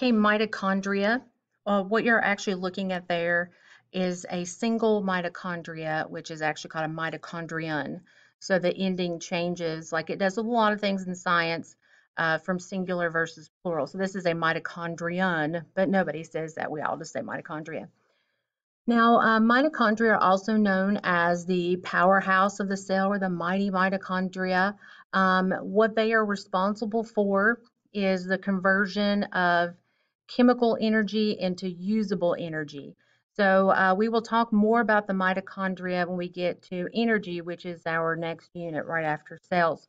Okay, mitochondria. What you're actually looking at there is a single mitochondria, which is actually called a mitochondrion. So the ending changes, like it does with a lot of things in science, from singular versus plural. So this is a mitochondrion, but nobody says that. We all just say mitochondria. Now, mitochondria are also known as the powerhouse of the cell or the mighty mitochondria. What they are responsible for is the conversion of chemical energy into usable energy. So we will talk more about the mitochondria when we get to energy, which is our next unit right after cells.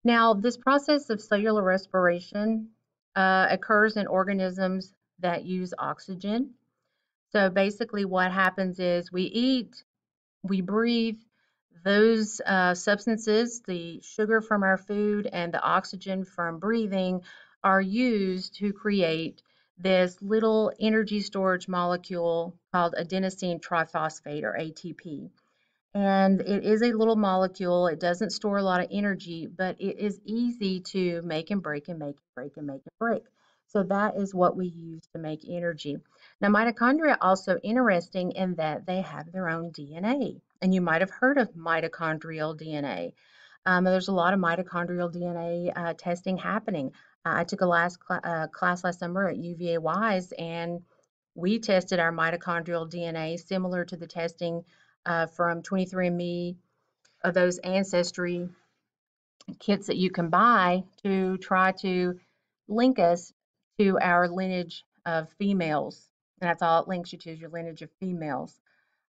Now, this process of cellular respiration occurs in organisms that use oxygen. So basically, what happens is we eat, we breathe, those substances, the sugar from our food and the oxygen from breathing, are used to create this little energy storage molecule called adenosine triphosphate or ATP. And it is a little molecule. It doesn't store a lot of energy, but it is easy to make and break and make and break and make and break. So that is what we use to make energy. Now, mitochondria are also interesting in that they have their own DNA. And you might have heard of mitochondrial DNA. There's a lot of mitochondrial DNA testing happening. I took a class last summer at UVA Wise, and we tested our mitochondrial DNA similar to the testing from 23andMe, of those ancestry kits that you can buy to try to link us to our lineage of females. And that's all it links you to is your lineage of females.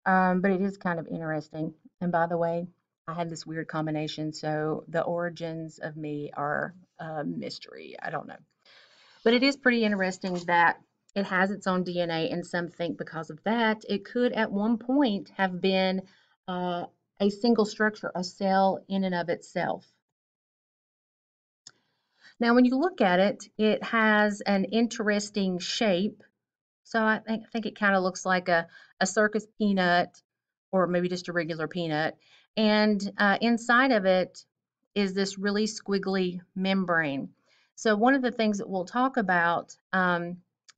But it is kind of interesting. And by the way, I had this weird combination, so the origins of me are a mystery. I don't know. But it is pretty interesting that it has its own DNA, and some think because of that, it could at one point have been uh, a single structure, a cell in and of itself. Now, when you look at it, it has an interesting shape. So I think it kind of looks like a circus peanut or maybe just a regular peanut. And inside of it is this really squiggly membrane. So one of the things that we'll talk about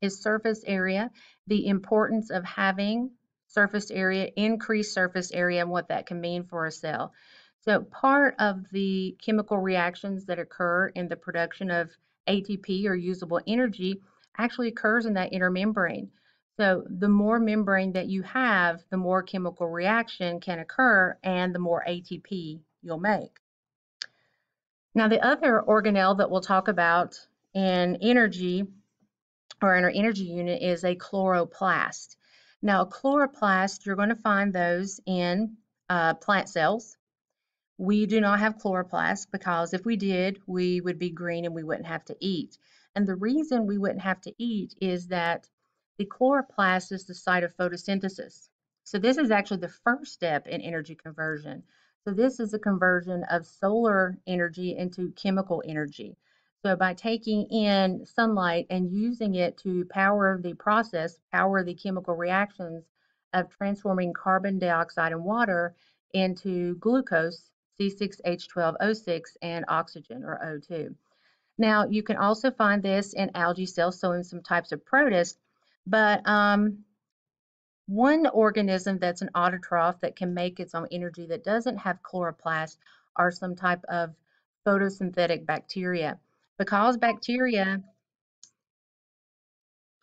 is surface area, the importance of having surface area, increased surface area, and what that can mean for a cell. So part of the chemical reactions that occur in the production of ATP or usable energy actually occurs in that inner membrane. So the more membrane that you have, the more chemical reaction can occur and the more ATP you'll make. Now, the other organelle that we'll talk about in energy or in our energy unit is a chloroplast. Now, a chloroplast, you're going to find those in plant cells. We do not have chloroplasts because if we did, we would be green and we wouldn't have to eat. And the reason we wouldn't have to eat is that the chloroplast is the site of photosynthesis. So this is actually the first step in energy conversion. So this is a conversion of solar energy into chemical energy. So by taking in sunlight and using it to power the process, power the chemical reactions of transforming carbon dioxide and water into glucose, C6H12O6, and oxygen, or O2. Now, you can also find this in algae cells, so in some types of protists, but one organism that's an autotroph that can make its own energy that doesn't have chloroplast are some type of photosynthetic bacteria. Because bacteria,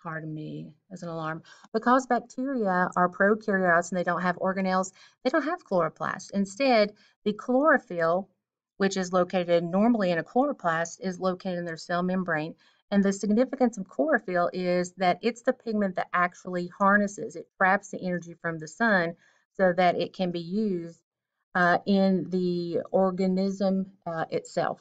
pardon me, as an alarm, because bacteria are prokaryotes and they don't have organelles, they don't have chloroplast. Instead, the chlorophyll, which is located normally in a chloroplast, is located in their cell membrane. And the significance of chlorophyll is that it's the pigment that actually harnesses, it traps the energy from the sun so that it can be used in the organism itself.